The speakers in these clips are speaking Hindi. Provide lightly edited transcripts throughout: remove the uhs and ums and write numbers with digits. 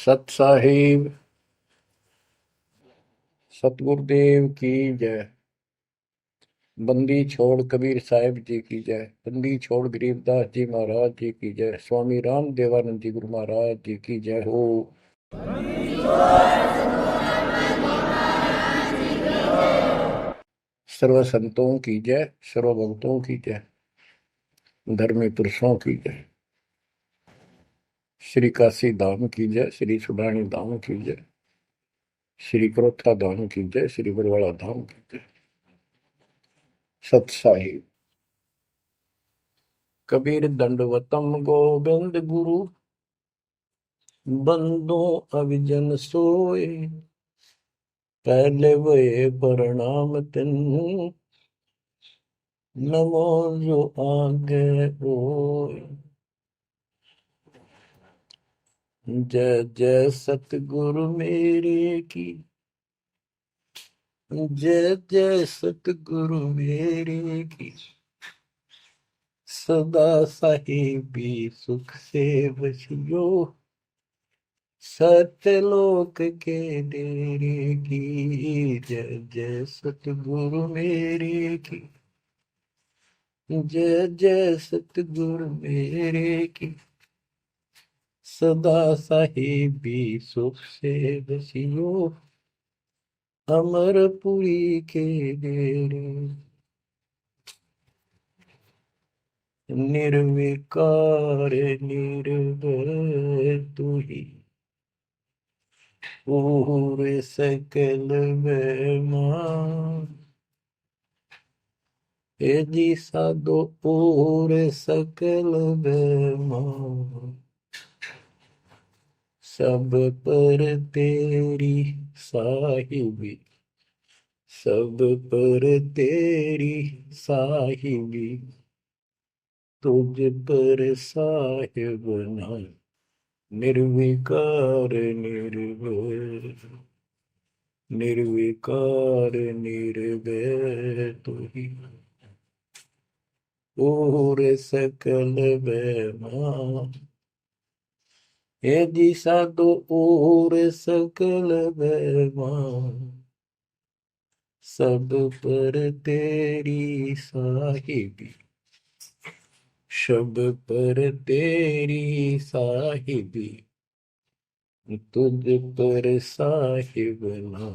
सत साहिब सतगुरुदेव की जय। बंदी छोड़ कबीर साहिब जी की जय। बंदी छोड़ गरीबदास जी महाराज जी की जय। स्वामी राम देवानंद जी गुरु महाराज जी की जय हो। सर्व संतों की जय, सर्व भक्तों की जय, धर्मी पुरुषों की जय। श्री काशी धाम की जय, श्री सुडानी धाम की जय, श्री क्रोथा धाम की जय, श्री बरवाड़ा धाम की जय। सत साहिब कबीर दंडवतम गोविंद गुरु, बंदो अविजन सोए। पहले वे प्रणाम तिन, नमो जो आगे होए। जय जय सतगुरु मेरे की, जय जय सतगुरु मेरे की। सदा साहिबी सुख से बसियो, सत्यलोक के डेरे की। जय जय सतगुरु मेरे की, जय जय सतगुरु मेरे की। सदा साहिबी सुख से बसियो, अमरपुरी के डेरे। निर्विकार निर्भय तू ही, और सकल बेमान। हे जी साधो और सकल बेमान। सब पर तेरी साहिबी, सब पर तेरी साहिबी। तुझ पर साहिब नहीं, निर्विकार निर्भय। निर्विकार निर्भय तू ही, और सकल बेमान। हे जी साधो और सकल बेमान। सब पर तेरी साहिबी, सब पर तेरी साहिबी। तुझ पर साहिब ना,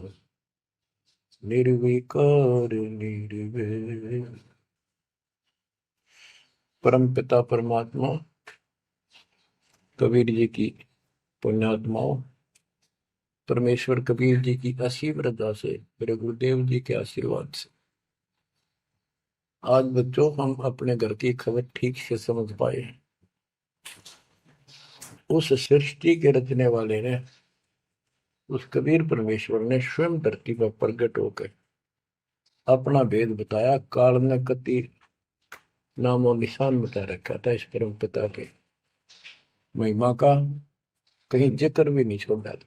निर्विकार निर्भय। परम पिता परमात्मा कबीर जी की पुण्यात्माओं, परमेश्वर कबीर जी की असीम रजा से, मेरे गुरुदेव जी के आशीर्वाद से आज बच्चों हम अपने घर की खबर ठीक से समझ पाए। उस सृष्टि के रचने वाले ने, उस कबीर परमेश्वर ने स्वयं धरती पर प्रकट होकर अपना भेद बताया। काल ने कति नामो निशान बता रखा था इस परम पिता के महिमा का, कहीं जिक्र भी नहीं छोड़ा था।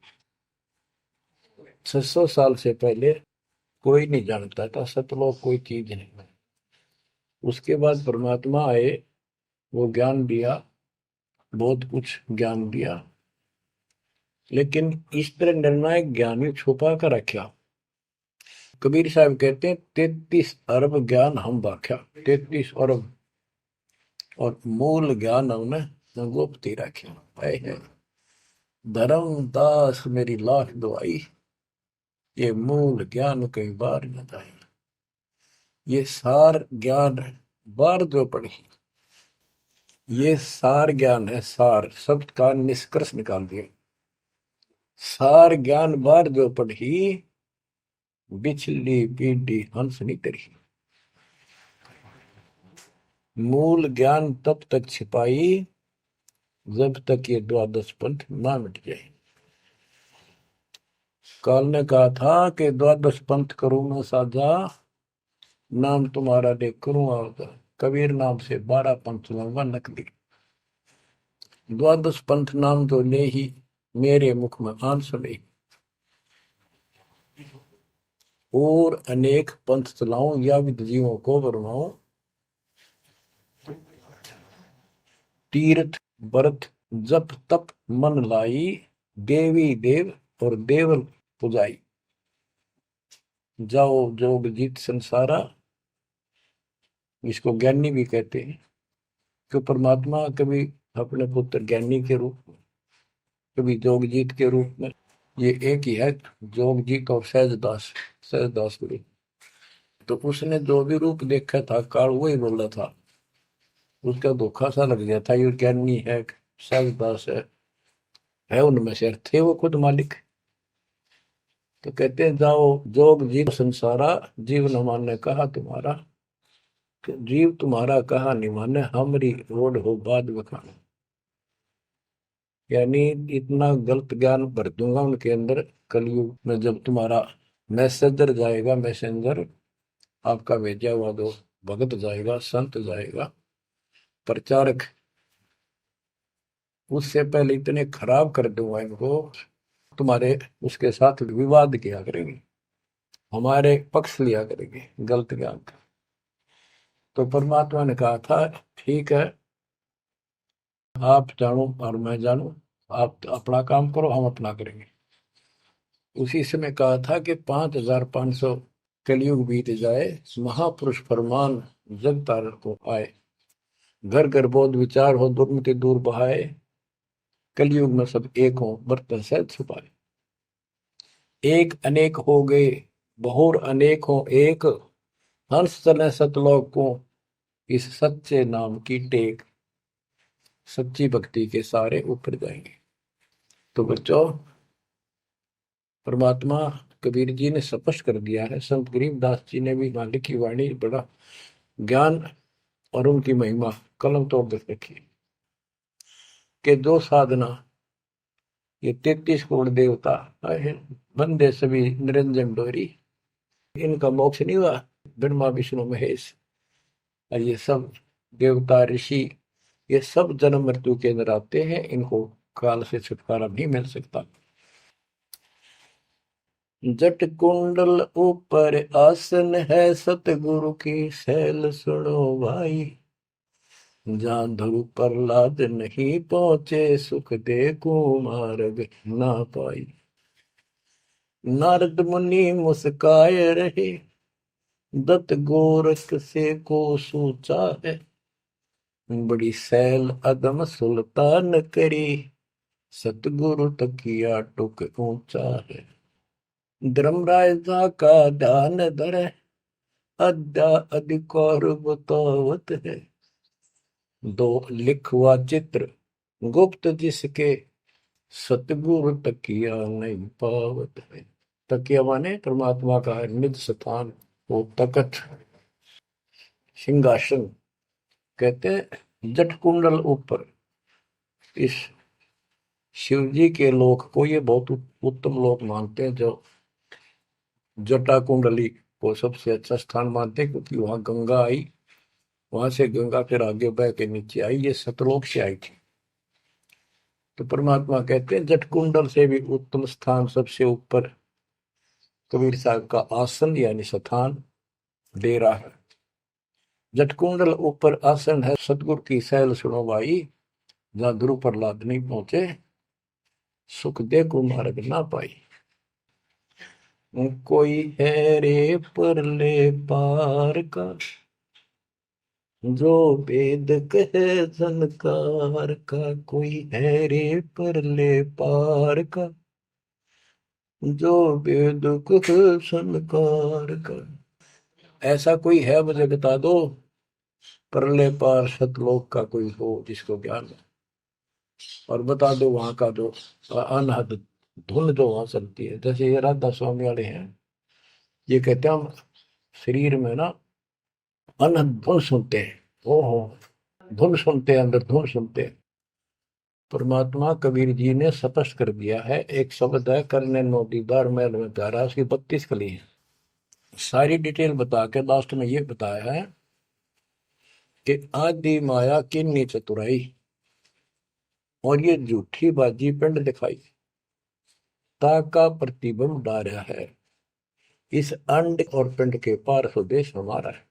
600 साल से पहले कोई नहीं जानता था सतलोक कोई चीज नहीं। उसके बाद परमात्मा आए, वो ज्ञान दिया, बहुत कुछ ज्ञान दिया, लेकिन इस तरह निर्णायक ज्ञान में छुपा कर रखा। कबीर साहब कहते हैं 33 अरब ज्ञान हम बाख्या, 33 अरब, और मूल ज्ञान हमने गुप्त ही रखा। धर्मदास मेरी लाख दुआई, ये मूल ज्ञान कई बार न जाए। ये सार ज्ञान बार जो पढ़ी, ये सार ज्ञान है। सार शब्द का निष्कर्ष निकाल दिया। सार ज्ञान बार जो पढ़ी, बिछली पीढ़ी हंस नहीं तरी। मूल ज्ञान तब तक छिपाई जब तक ये द्वादश पंथ ना मिट जाए। काल ने कहा था कि द्वादश पंथ करूं मैं साझा, नाम तुम्हारा देख करूं आवता। कबीर नाम से 12 पंथ लूंगा नकली। द्वादश पंथ नाम तो ले ही, मेरे मुख में आन सुने। और अनेक पंथ चलाऊं या विद जीवों को बरमाऊं। तीर्थ व्रत जप तप मन लाई, देवी देव और देवल पुजाई, जाओ जोग जीत संसारा, इसको ज्ञानी भी कहते हैं। कि परमात्मा कभी अपने पुत्र ज्ञानी के रूप में, कभी जोगजीत के रूप में, ये एक ही है, जोगजीत और सहजदास, सहजदास गुरु। तो उसने जो भी रूप देखा था काल वही बोला था, उसका धोखा सा लग गया था, ये ज्ञानी है, सहजदास है उनमें से थे वो खुद मालिक। तो कहते हैं जाओ जोग जीव संसारा, जीव न माने कहा तुम्हारा, जीव तुम्हारा कहा नहीं माने, हमारी रोड हो बाद बखाना। यानी इतना गलत ज्ञान भर दूंगा उनके अंदर कलयुग में, जब तुम्हारा मैसेंजर जाएगा, मैसेंजर आपका भेजा हुआ दो भगत जाएगा, संत जाएगा, प्रचारक, उससे पहले इतने खराब कर दूंगा इनको, तुम्हारे उसके साथ विवाद किया करेंगे, हमारे पक्ष लिया करेंगे गलत ज्ञान का। तो परमात्मा ने कहा था ठीक है, आप जानो और मैं जानू, आप अपना काम करो, हम अपना करेंगे। उसी समय कहा था कि 5500 कलयुग बीत जाए, महापुरुष फरमान जग तारण को आए, घर घर बोध विचार हो, दुर्मति दूर बहाए, कलयुग में सब एक हो, बर्तन सहज छुपाए। एक अनेक हो गए, बहुर अनेक हो एक, हंस चले सतलोक को, इस सच्चे नाम की टेक, सच्ची भक्ति के सारे ऊपर जाएंगे। तो बच्चों, परमात्मा कबीर जी ने स्पष्ट कर दिया है, संत गरीबदास जी ने भी मालिक की वाणी बड़ा ज्ञान और उनकी महिमा कलम तोड़ कर रखी कि जो साधना ये 33 करोड़ देवता बंदे सभी निरंजन डोरी, इनका मोक्ष नहीं हुआ, ब्रह्मा विष्णु महेश और ये सब देवता ऋषि, ये सब जन्म मृत्यु के अंदर आते हैं, इनको काल से छुटकारा नहीं मिल सकता। जट कुंडल ऊपर आसन है, सतगुरु की सैल सुनो भाई, जहाँ ध्रुव प्रहलाद नहीं पहुंचे, सुख दे को मार्ग ना पाई। नारद मुनि मुस्काए रहे, दत्त गोरख से को सोचा है, बड़ी सैल अदम सुल्तान करी, सतगुरु तकिया टुक ऊंचा है। धर्मराजा का ध्यान धरे, अद्या अधिकार बतावत है, दो लिखवा चित्र गुप्त जिसके, सतगुरु तकिया नहीं पावत है। तकिया माने परमात्मा का निज स्थान, वो तकत सिंहासन। कहते हैं जट कुंडल ऊपर, इस शिव जी के लोक को ये बहुत उत्तम लोक मानते हैं, जो जटा कुंडली को सबसे अच्छा स्थान मानते हैं, क्योंकि वहां गंगा आई, वहां से गंगा फिर आगे बह के नीचे आई, ये सतलोक से आई थी। तो परमात्मा कहते हैं जट कुंडल से भी उत्तम स्थान, सबसे ऊपर कबीर साहब का आसन यानी स्थान डेरा है। जटकुंडल ऊपर आसन है, सतगुरु की सैल सुनो भाई, जहां ध्रुव प्रहलाद नहीं पहुंचे, सुख दे को मार्ग ना पाई। कोई है रे परले पार का, जो वेद कहे झनकार का, कोई है रे परले पार का, जो वेद कहे झनकार का। ऐसा कोई है मुझे बता दो, परले पार सतलोक का कोई हो जिसको ज्ञान है, और बता दो वहां का जो अनहद धुन जो वहां चलती है। जैसे ये राधा स्वामी वाले हैं, ये कहते हैं हम शरीर में ना अनहद धुन सुनते हैं, ओहो धुन सुनते हैं, अंदर धुन सुनते हैं। परमात्मा कबीर जी ने स्पष्ट कर दिया है, एक शब्द है, करने नो दीदार महल में प्यारा, उसकी 32 कली है। सारी डिटेल बता के लास्ट में ये बताया है कि आदि माया किन्नी चतुराई, और ये झूठी बाजी पिंड दिखाई, ताका प्रतिबिंब डारा है, इस अंड और पिंड के पार स्वदेश हमारा है।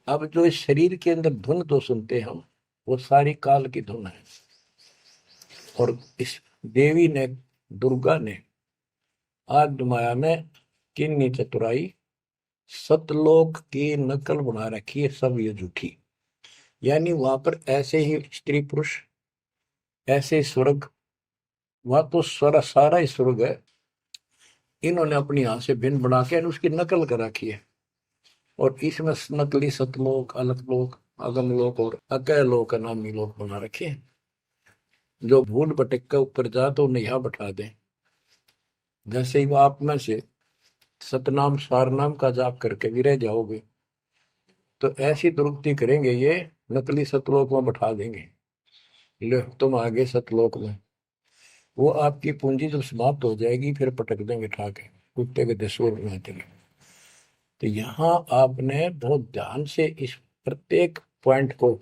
अब जो इस शरीर के अंदर धुन तो सुनते हम, वो सारी काल की धुन है, और इस देवी ने, दुर्गा ने, आद्य माया ने किन्नी चतुराई, सतलोक की नकल बना रखी है, सब ये झूठी। यानी वहां पर ऐसे ही स्त्री पुरुष, ऐसे ही स्वर्ग, वहां तो सारा ही स्वर्ग है, इन्होंने अपनी यहां से भिन्न बना के उसकी नकल कर रखी है। और इसमें नकली सतलोक, अलकलोक, अगमलोक और अकैलोक नामी लोक बना रखे हैं। जो भूल भटक के ऊपर जा तो उन्हें यहाँ बैठा दें। जैसे ही वो आप में से सतनाम सारनाम का जाप करके गिरे जाओगे, तो ऐसी दुरुक्ति करेंगे ये, नकली सतलोक में बैठा देंगे, लो तुम आगे सतलोक में। वो आपकी पूंजी जब समाप्त हो जाएगी, फिर पटक देंगे ठाके, कुत्ते के दसूर में चले। तो यहाँ आपने बहुत ध्यान से इस प्रत्येक पॉइंट को,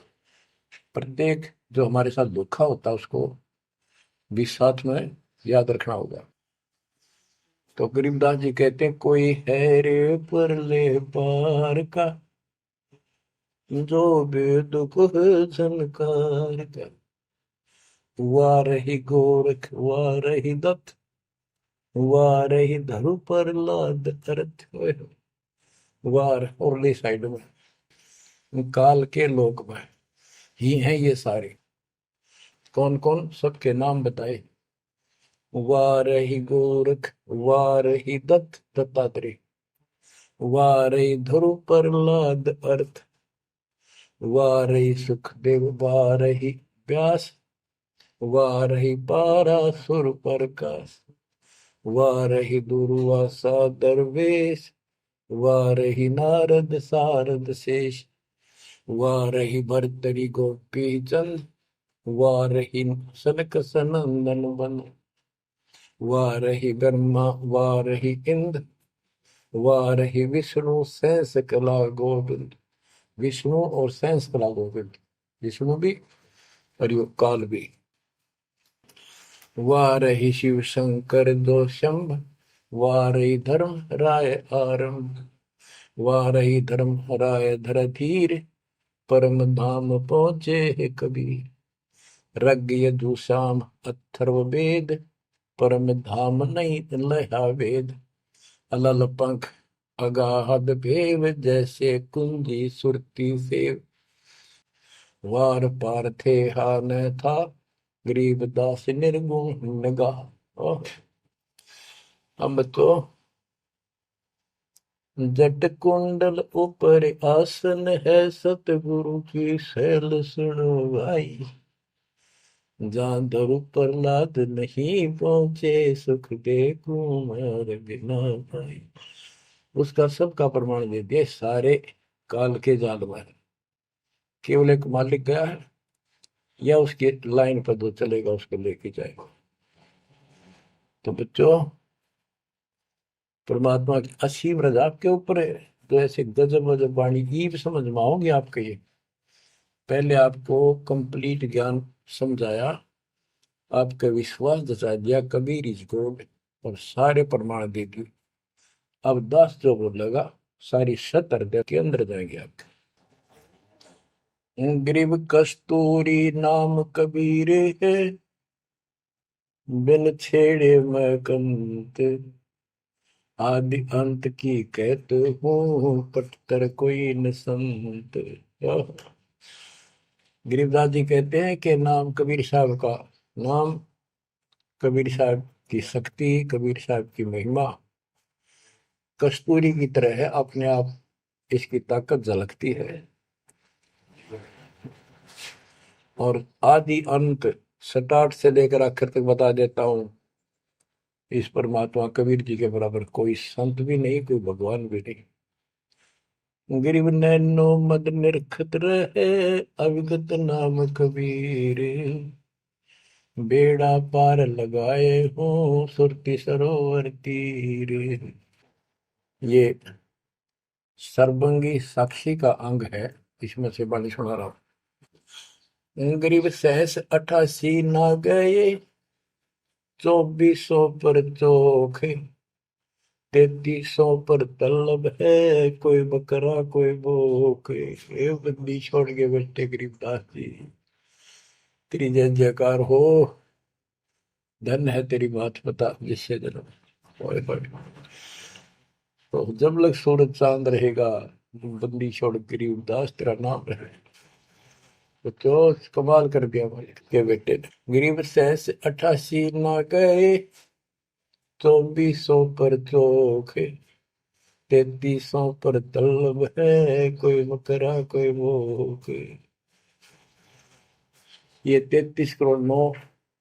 प्रत्येक जो हमारे साथ धोखा होता है उसको भी साथ में याद रखना होगा। तो गरीबदास जी कहते हैं, कोई है रे परले पार का, जो वेद को झनकार का, हुआ रही गोरख, हुआ रही दत्त, हुआ रही धरु पर लाद अर्थ, वार औरली साइड में काल के लोक में ही हैं ये सारे। कौन कौन, सबके नाम बताए। वारही गोरख, वारही दत्त दत्तात्रेय, वारही ध्रुव प्रहलाद अर्थ, वारही सुखदेव, वारही व्यास, वारही पारासुर प्रकाश, वारही दुर्वासा दरवेश, वारही नारद सारद शेष, वारही भरतरी गोपी चंद, वारही सनक सनंदन बन, वारही ब्रह्मा, वारही इंद्र, वारही विष्णु सहस कला गोविंद। विष्णु और सहस कला गोविंद, विष्णु भी और यो काल भी। वारही शिव शंकर दो शंभ, वारही धर्म राय आरंभ, वारही धर्म राय धर धीर, परम धाम पहुंचे कबीर। रग यजुषाम अथर्व वेद, परम धाम नहीं लहा वेद। अलल पंख अगाहद भेव, जैसे कुंजी सुरती सेव। वार पार थे हा न था, गरीब दास निर्गुण नगाह। हम तो जट कुंडल ऊपर आसन है, सतगुरु की शैल सुनो भाई। जहाँ धरु प्रहलाद नहीं पहुंचे, सुख दे कुमार बिना भाई। उसका सबका प्रमाण दे दिया सारे काल के जाल में। केवल एक मालिक गया है, या उसके लाइन पर दो चलेगा उसको लेके जाएगा। तो बच्चों, परमात्मा की असीम रजा आपके ऊपर है। तो ऐसे गजब गजब वाणी ईब समझ में आओगे आपके। ये पहले आपको कंप्लीट ज्ञान समझाया, आपका विश्वास जचा दिया कबीर इज गॉड, और सारे प्रमाण दे दिए। अब 10 जो बोलेगा सारी सत हृदय के अंदर जाएंगे आपके। ग्रीव कस्तूरी नाम कबीर है, बिन छेड़े मैं कंत, आदि अंत की कहते हूँ, पटतर कोई न संत। गरीबदास जी कहते हैं कि नाम कबीर साहब का नाम, कबीर साहब की शक्ति, कबीर साहब की महिमा कस्तूरी की तरह है, अपने आप इसकी ताकत झलकती है। और आदि अंत स्टार्ट से लेकर आखिर तक बता देता हूं। इस परमात्मा कबीर जी के बराबर कोई संत भी नहीं, कोई भगवान भी नहीं। गिरिव नैनो मद निरखत रहे, अविगत नाम कबीर, बेड़ा पार लगाए हो सुरती सरोवर तीर। ये सर्वंगी साक्षी का अंग है, इसमें से बाणी सुना रहा हूं। गरीब सहस 88 ना गए, 2400 पर चोख, 3300 पर तलब है, कोई बकरा कोई भूख। ये बंदी छोड़ के बैठे गरीबदास जी। तेरी जय जयकार हो। धन है तेरी बात पता जिससे जन्म। ओए होए। तो जब लग सूरज चांद रहेगा, बंदी छोड़ गरीब दास तेरा नाम रहे। तो जो कमाल कर दिया भाई के बेटे ने। गरीब सहस 88 ना गए, 2400 पर चोखे, 3300 पर तलब है, कोई बकरा कोई भूख। ये 33 करोड़ नौ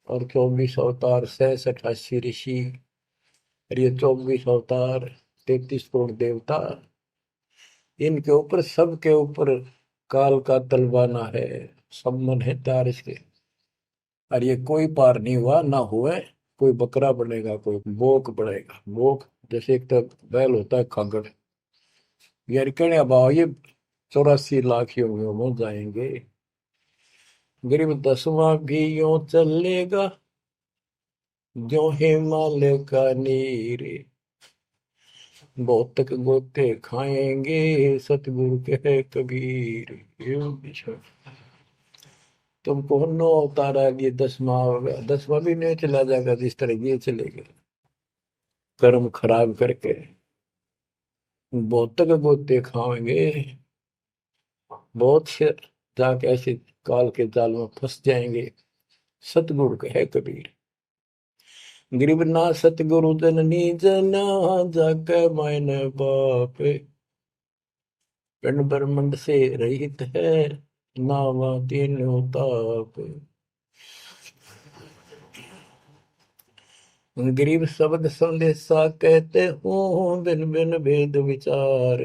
और 24 अवतार, सहस 88 ऋषि, और ये 24 अवतार, 33 करोड़ देवता, इनके ऊपर सबके ऊपर काल का तलवाना है, सब मन है तार इसके। और ये कोई पार नहीं हुआ ना हुए। कोई बकरा बनेगा, कोई बोक बनेगा। बोक जैसे एक तो बैल होता है खागड़, यार कहने भाव ये 84 लाख योनियों में जाएंगे। गरीब 10वां भी यूं चलेगा, जो हिमालय का नीर, बहुत तक गोते खाएंगे, सतगुरु के कबीर। तुमको 9 अवतार आ गए, 10वां होगा, 10वां भी नहीं चला जाएगा जिस तरह ये चलेगा कर्म खराब करके। बहुत तक गोते खाएंगे, बहुत से जाके ऐसे काल के जाल में फंस जाएंगे। सतगुरु कहे कबीर, गरीब ना सतगुरु जननी जना, जाके मायने बाप, पिंड ब्रह्मंड से रहित है, नावा तीनों ताप। गरीब शब्द संदेशा कहते हूँ, बिन बिन भेद विचार,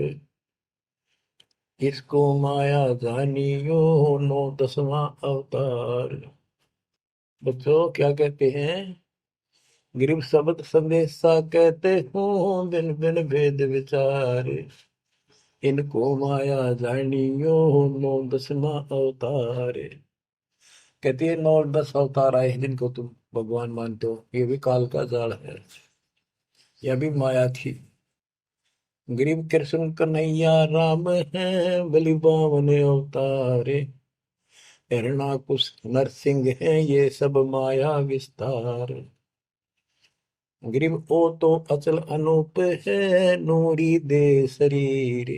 इसको माया जानियो, 9 10वां अवतार। बच्चों क्या कहते हैं? गरीब शब्द संदेशा कहते हूँ, बिन बिन भेद विचार, इनको माया जानियो, 9 10वां अवतार। कहती है 9 10 अवतार आए जिनको तुम भगवान मानते हो, ये भी काल का जाल है, यह भी माया थी। गरीब कृष्ण कन्हैया राम है, बलि बावन अवतारे, हिरणाकुश नरसिंह है, ये सब माया विस्तार। गरीब ओ तो अचल अनूप है, नूरी दे शरीर,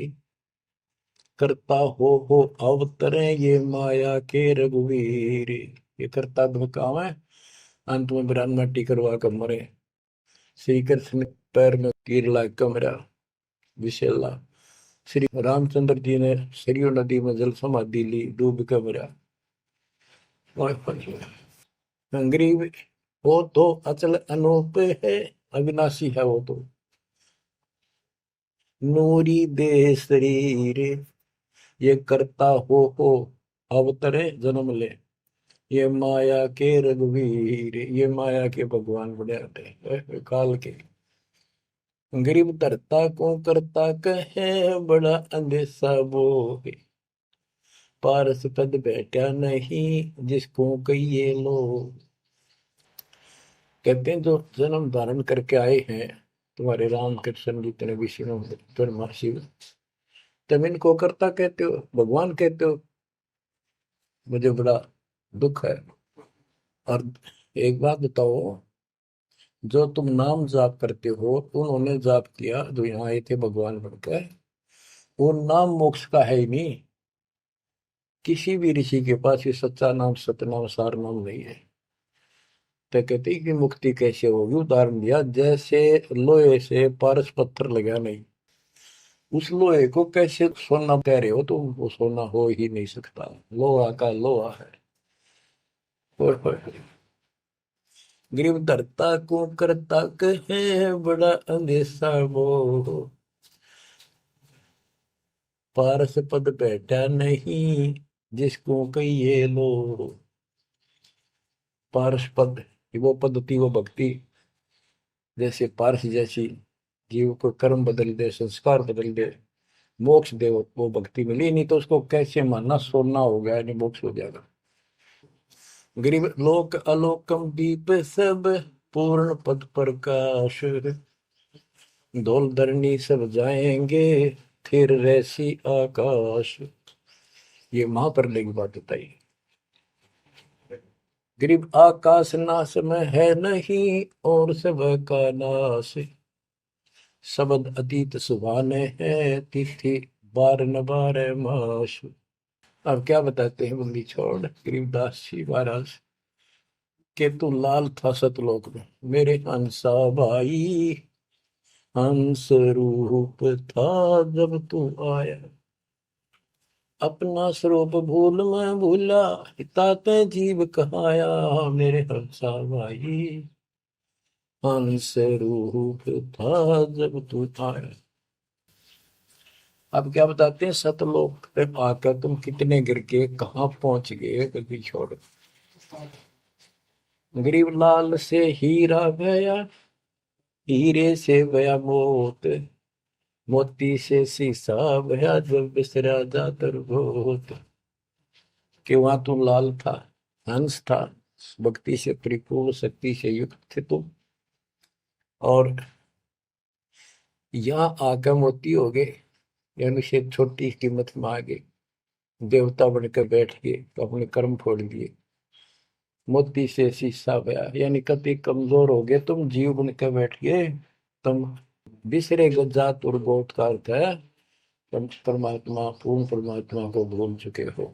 करता हो अवतरे, ये माया के रघुवीर। ये करता धमकावे, अंत में बिरान मट्टी करवा कर मरे। श्री कृष्ण पैर में तीर लाग कर मरा विशेला। श्री रामचंद्र जी ने सरयू नदी में जल समाधि ली, डूब कर मरा। गरीब वो तो अचल अनूप है, अविनाशी है वो तो, नूरी दे शरीर, ये करता हो अवतरे जन्म ले, ये माया के रघुवीर। ये माया के भगवान बने आते काल के। गरीब धरता को करता कहे, बड़ा अंदेशा बोहे, पारस पद बैठा नहीं, जिसको कहिए लोग। कहते हैं जो जन्म धारण करके आए हैं तुम्हारे राम कृष्ण जितने विष्णु ब्रह्मा शिव, तुम इनको करता कहते हो, भगवान कहते हो, मुझे बड़ा दुख है। और एक बात बताओ, जो तुम नाम जाप करते हो, उन्होंने जाप किया जो यहाँ आए थे भगवान बनकर, वो नाम मोक्ष का है ही नहीं। किसी भी ऋषि के पास ये सच्चा नाम सतनाम सार नाम नहीं है। तो कहते हैं कि मुक्ति कैसे होगी, उदाहरण दिया जैसे लोहे से पारस पत्थर लगा नहीं, उस लोहे को कैसे सोना कह रहे हो, तो वो सोना हो ही नहीं सकता, लोहा का लोहा है। और गरीब धरता को करता कहे, बड़ा अंदेशा मोह, पारस पद बैठा नहीं, जिसको कहिए लो। पारस पद वो पद्धति, वो भक्ति, जैसे पारस जैसी जीव को कर्म बदल दे, संस्कार बदल दे, मोक्ष दे, वो भक्ति मिली। नहीं तो उसको कैसे मानना, सोना हो गया नहीं मोक्ष हो जाएगा। गरीब लोक अलोकम दीप सब, पूर्ण पद प्रकाश, धौल धरनी सब जाएंगे, फिर रहसी आकाश। ये महाप्रलय की बात बताई। गरीब आकाश नाश में है नहीं, और सब का नाश। शब्द अतीत सुभाने हैं, तिथि बार न बार मास। अब क्या बताते हैं बंदी छोड़ गरीबदास जी महाराज के, तू लाल था सतलोक में मेरे हंसा भाई। हंस रूप था जब तू आया, अपना स्वरूप भूल मैं भूला, ताते जीव कहाया मेरे हंसा भाई। हंस रूप था जब तू आया। अब क्या बताते हैं, सतलोक पे आकर तुम कितने गिर के कहाँ पहुंच गए कभी छोड़। गरीब लाल से हीरा गया, हीरे से गया मोत, मोती से शीशा गया, जब बिसरा जातर भोत। कि वहां तू लाल था, हंस था, भक्ति से परिपूर्ण, शक्ति से युक्त थे तुम, और यहाँ आकर मोती हो गए, यानी से छोटी कीमत में आ गए, देवता बनकर बैठ गए तो अपने कर्म फोड़ दिए। मोती से शीशा गया, यानी कति कमजोर हो गए तुम, जीव बनकर बैठ गए तुम। बिसरे जात और बहुत का अर्थ है तुम परमात्मा, पूर्ण परमात्मा को भूल चुके हो।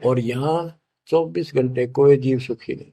और यहाँ 24 घंटे कोई जीव सुखी नहीं।